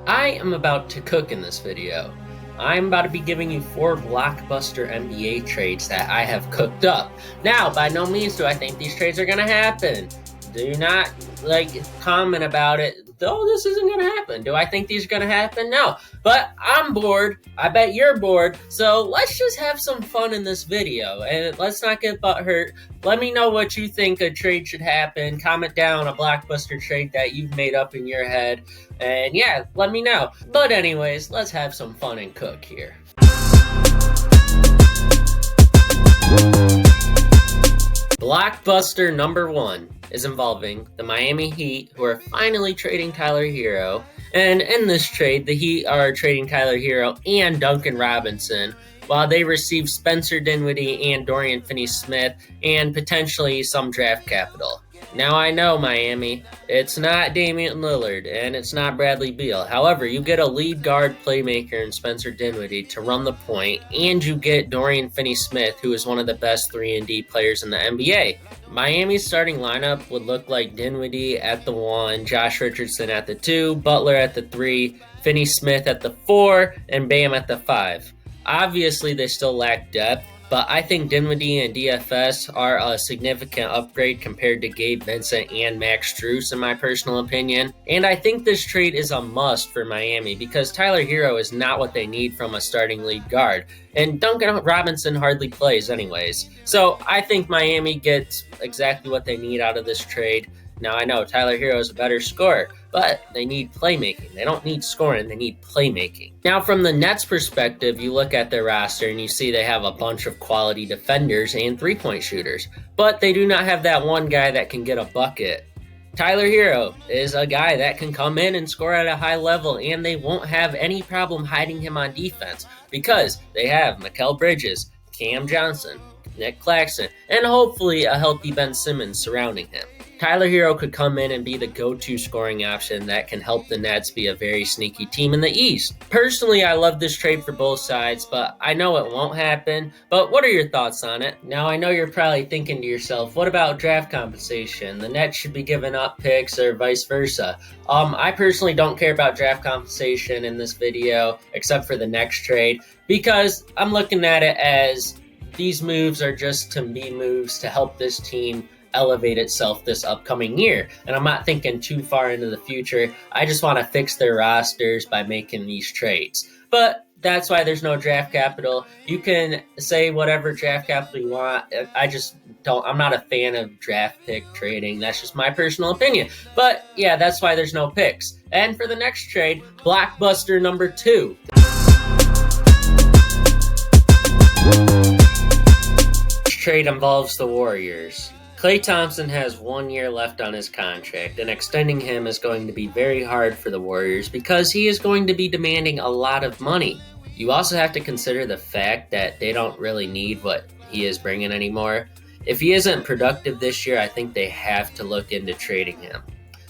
I am about to cook in this video. I'm about to be giving you 4 blockbuster NBA trades that I have cooked up. Now, by no means do I think these trades are going to happen. Do not, comment about it. Though this isn't going to happen. Do I think these are going to happen? No. But I'm bored. I bet you're bored. So let's just have some fun in this video. And let's not get butthurt. Let me know what you think a trade should happen. Comment down a blockbuster trade that you've made up in your head. And yeah, let me know. But anyways, let's have some fun and cook here. Blockbuster number 1 is involving the Miami Heat, who are finally trading Tyler Hero. And in this trade, the Heat are trading Tyler Hero and Duncan Robinson, while they receive Spencer Dinwiddie and Dorian Finney-Smith and potentially some draft capital. Now I know, Miami, it's not Damian Lillard and it's not Bradley Beal. However, you get a lead guard playmaker in Spencer Dinwiddie to run the point, and you get Dorian Finney-Smith, who is one of the best 3-and-D players in the NBA. Miami's starting lineup would look like Dinwiddie at the 1, Josh Richardson at the 2, Butler at the 3, Finney-Smith at the 4, and Bam at the 5. Obviously, they still lack depth, but I think Dinwiddie and DFS are a significant upgrade compared to Gabe Vincent and Max Strus, in my personal opinion. And I think this trade is a must for Miami because Tyler Hero is not what they need from a starting lead guard. And Duncan Robinson hardly plays anyways. So I think Miami gets exactly what they need out of this trade. Now, I know Tyler Hero is a better scorer, but they need playmaking. They don't need scoring, they need playmaking. Now, from the Nets' perspective, you look at their roster and you see they have a bunch of quality defenders and three-point shooters, but they do not have that one guy that can get a bucket. Tyler Hero is a guy that can come in and score at a high level, and they won't have any problem hiding him on defense because they have Mikal Bridges, Cam Johnson, Nick Claxton, and hopefully a healthy Ben Simmons surrounding him. Tyler Hero could come in and be the go-to scoring option that can help the Nets be a very sneaky team in the East. Personally, I love this trade for both sides, but I know it won't happen. But what are your thoughts on it? Now, I know you're probably thinking to yourself, what about draft compensation? The Nets should be giving up picks or vice versa. I personally don't care about draft compensation in this video, except for the next trade, because I'm looking at it as these moves are just to be moves to help this team elevate itself this upcoming year. And I'm not thinking too far into the future. I just want to fix their rosters by making these trades. But that's why there's no draft capital. You can say whatever draft capital you want. I'm not a fan of draft pick trading. That's just my personal opinion. But yeah, that's why there's no picks. And for the next trade, blockbuster number 2. This trade involves the Warriors. Klay Thompson has 1 year left on his contract, and extending him is going to be very hard for the Warriors because he is going to be demanding a lot of money. You also have to consider the fact that they don't really need what he is bringing anymore. If he isn't productive this year, I think they have to look into trading him.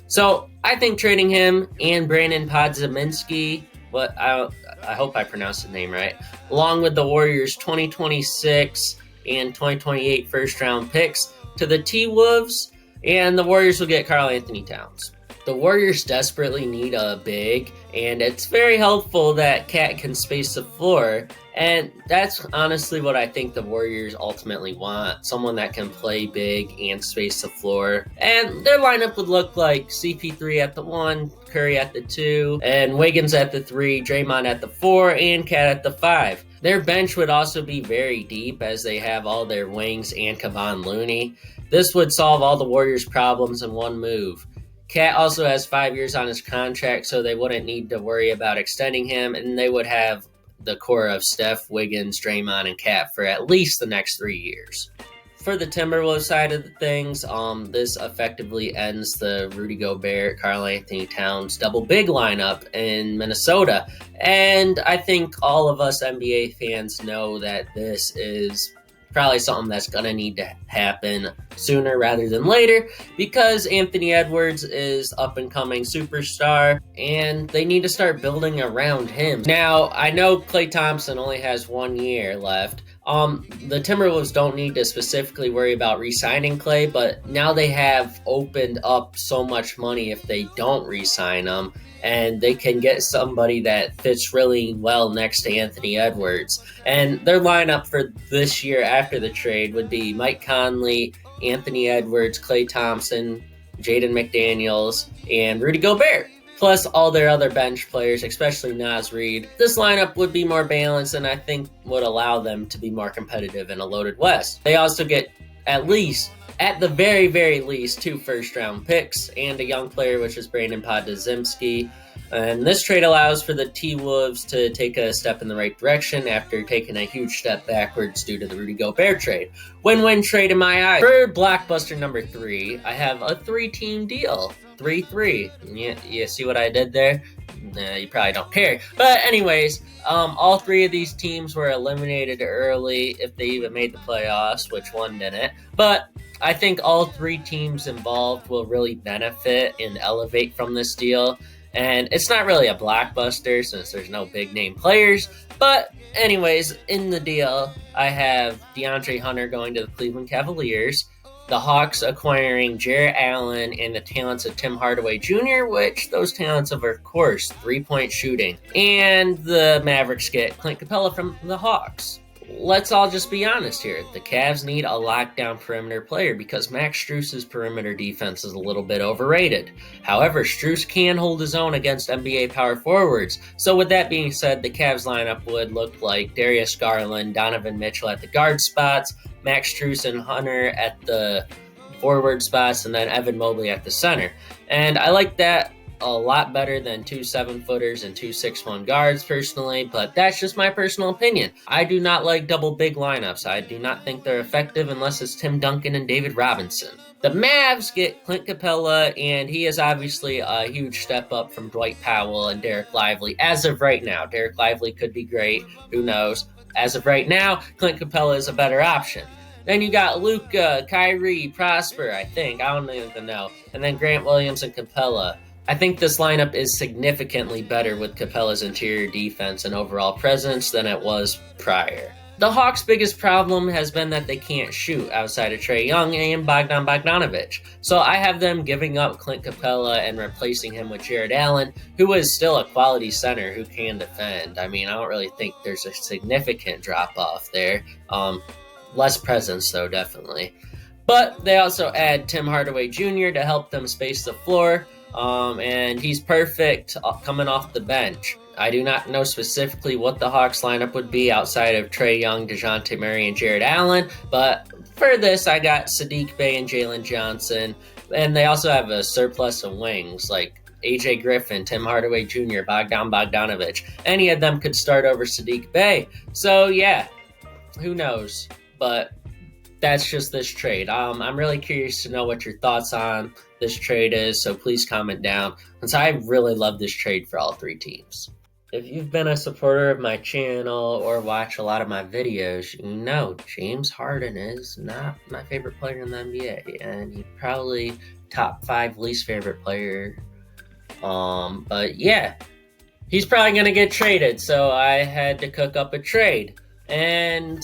So I think trading him and Brandon Podziemski, I hope I pronounced the name right, along with the Warriors' 2026 and 2028 first-round picks to the T-Wolves, and the Warriors will get Karl Anthony Towns. The Warriors desperately need a big, and it's very helpful that Cat can space the floor, and that's honestly what I think the Warriors ultimately want, someone that can play big and space the floor. And their lineup would look like CP3 at the 1, Curry at the 2, and Wiggins at the 3, Draymond at the 4, and Cat at the 5. Their bench would also be very deep as they have all their wings and Kevon Looney. This would solve all the Warriors' problems in one move. Cat also has 5 years on his contract, so they wouldn't need to worry about extending him, and they would have the core of Steph, Wiggins, Draymond, and Cat for at least the next 3 years. For the Timberwolves side of the things, this effectively ends the Rudy Gobert, Karl Anthony Towns double big lineup in Minnesota. And I think all of us NBA fans know that this is probably something that's going to need to happen sooner rather than later because Anthony Edwards is up-and-coming superstar, and they need to start building around him. Now, I know Klay Thompson only has 1 year left, The Timberwolves don't need to specifically worry about re-signing Clay, but now they have opened up so much money if they don't re-sign him, and they can get somebody that fits really well next to Anthony Edwards. And their lineup for this year after the trade would be Mike Conley, Anthony Edwards, Klay Thompson, Jaden McDaniels, and Rudy Gobert, plus all their other bench players, especially Naz Reid. This lineup would be more balanced and I think would allow them to be more competitive in a loaded West. They also get at the very, very least, 2 first-round picks and a young player, which is Brandon Podziemski. And this trade allows for the T-Wolves to take a step in the right direction after taking a huge step backwards due to the Rudy Gobert trade. Win-win trade in my eyes. For blockbuster number 3, I have a 3-team deal. 3-3. You see what I did there? You probably don't care. But anyways, all 3 of these teams were eliminated early if they even made the playoffs, which one didn't. But I think all 3 teams involved will really benefit and elevate from this deal. And it's not really a blockbuster since there's no big name players. But anyways, in the deal, I have DeAndre Hunter going to the Cleveland Cavaliers, the Hawks acquiring Jarrett Allen and the talents of Tim Hardaway Jr., which those talents of course, 3-point shooting. And the Mavericks get Clint Capella from the Hawks. Let's all just be honest here. The Cavs need a lockdown perimeter player because Max Strus's perimeter defense is a little bit overrated. However, Strus can hold his own against NBA power forwards. So with that being said, the Cavs lineup would look like Darius Garland, Donovan Mitchell at the guard spots, Max Strus and Hunter at the forward spots, and then Evan Mobley at the center. And I like that a lot better than 2 7-footers and 2 6'1" guards personally, but that's just my personal opinion. I do not like double big lineups. I do not think they're effective unless it's Tim Duncan and David Robinson. The Mavs get Clint Capella, and he is obviously a huge step up from Dwight Powell and Derek Lively as of right now. Derek Lively could be great, who knows. As of right now, Clint Capella is a better option. Then you got Luka, Kyrie, Prosper, I think. I don't even know. And then Grant Williams and Capella. I think this lineup is significantly better with Capella's interior defense and overall presence than it was prior. The Hawks' biggest problem has been that they can't shoot outside of Trae Young and Bogdan Bogdanovic. So I have them giving up Clint Capella and replacing him with Jarrett Allen, who is still a quality center who can defend. I mean, I don't really think there's a significant drop-off there. Less presence, though, definitely. But they also add Tim Hardaway Jr. to help them space the floor. And he's perfect coming off the bench. I do not know specifically what the Hawks lineup would be outside of Trae Young, DeJounte Murray, and Jarrett Allen, but for this I got Sadiq Bey and Jalen Johnson, and they also have a surplus of wings like AJ Griffin, Tim Hardaway Jr., Bogdan Bogdanovic. Any of them could start over Sadiq Bey. So yeah, who knows, but that's just this trade. I'm really curious to know what your thoughts on this trade is, so please comment down, since I really love this trade for all 3 teams. If you've been a supporter of my channel or watch a lot of my videos, you know James Harden is not my favorite player in the NBA, and he's probably top 5 least favorite player. But yeah, he's probably going to get traded, so I had to cook up a trade. And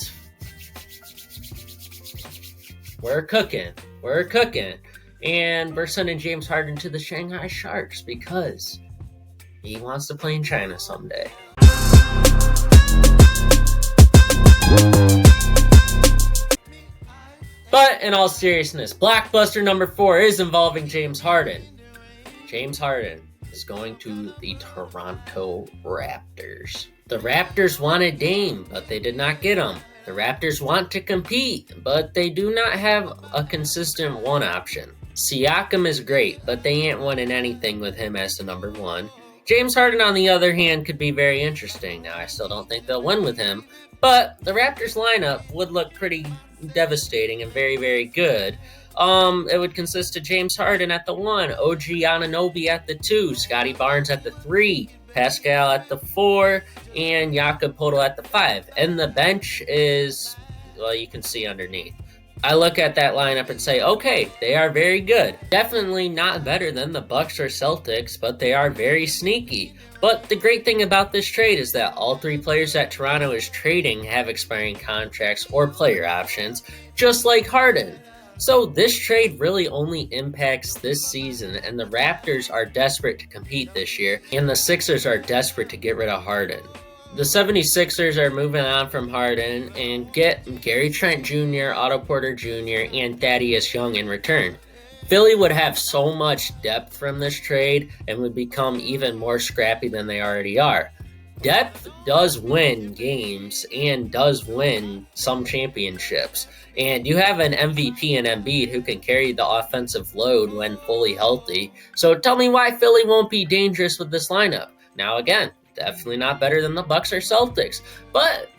we're cooking. And we're sending James Harden to the Shanghai Sharks because he wants to play in China someday. But in all seriousness, blockbuster number 4 is involving James Harden. James Harden is going to the Toronto Raptors. The Raptors wanted Dame, but they did not get him. The Raptors want to compete, but they do not have a consistent one option. Siakam is great, but they ain't winning anything with him as the number 1. James Harden, on the other hand, could be very interesting. Now, I still don't think they'll win with him, but the Raptors lineup would look pretty devastating and very, very good. It would consist of James Harden at the 1, OG Anunoby at the 2, Scotty Barnes at the 3, Pascal at the 4, and Jakob Poeltl at the 5. And the bench is, well, you can see underneath. I look at that lineup and say, okay, they are very good. Definitely not better than the Bucks or Celtics, but they are very sneaky. But the great thing about this trade is that all three players that Toronto is trading have expiring contracts or player options, just like Harden. So this trade really only impacts this season, and the Raptors are desperate to compete this year, and the Sixers are desperate to get rid of Harden. The 76ers are moving on from Harden and get Gary Trent Jr., Otto Porter Jr., and Thaddeus Young in return. Philly would have so much depth from this trade and would become even more scrappy than they already are. Depth does win games and does win some championships. And you have an MVP in Embiid who can carry the offensive load when fully healthy. So tell me why Philly won't be dangerous with this lineup. Now again, definitely not better than the Bucks or Celtics. But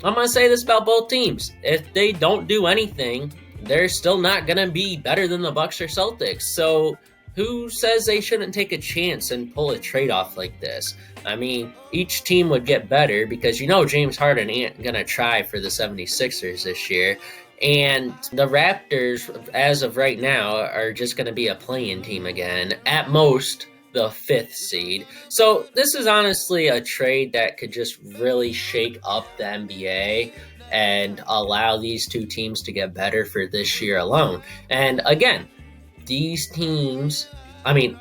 I'm going to say this about both teams. If they don't do anything, they're still not going to be better than the Bucks or Celtics. So who says they shouldn't take a chance and pull a trade off like this? I mean, each team would get better because James Harden ain't going to try for the 76ers this year. And the Raptors, as of right now, are just going to be a play-in team again. At most, the 5th seed. So this is honestly a trade that could just really shake up the NBA and allow these two teams to get better for this year alone. And again, these teams,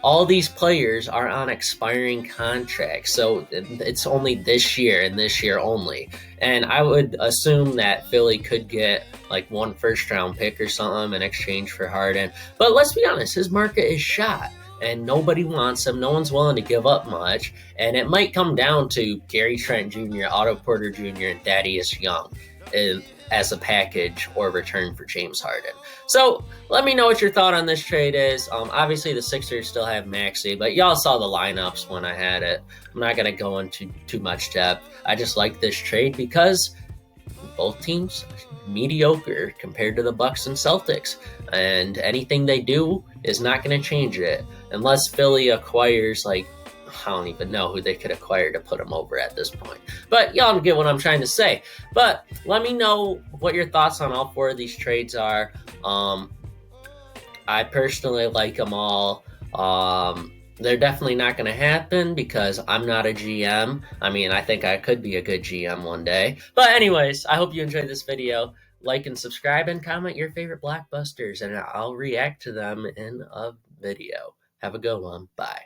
all these players are on expiring contracts. So it's only this year and this year only. And I would assume that Philly could get like one first-round pick or something in exchange for Harden. But let's be honest, his market is shot. And nobody wants him. No one's willing to give up much. And it might come down to Gary Trent Jr., Otto Porter Jr., and Thaddeus Young as a package or return for James Harden. So let me know what your thought on this trade is. Obviously, the Sixers still have Maxey, but y'all saw the lineups when I had it. I'm not going to go into too much depth. I just like this trade because both teams mediocre compared to the Bucks and Celtics, and anything they do is not going to change it unless Philly acquires, I don't even know who they could acquire to put them over at this point. But y'all get what I'm trying to say. But let me know what your thoughts on all 4 of these trades are. I personally like them all. They're definitely not going to happen because I'm not a GM. I think I could be a good GM one day. But anyways, I hope you enjoyed this video. Like and subscribe and comment your favorite blockbusters, and I'll react to them in a video. Have a good one. Bye.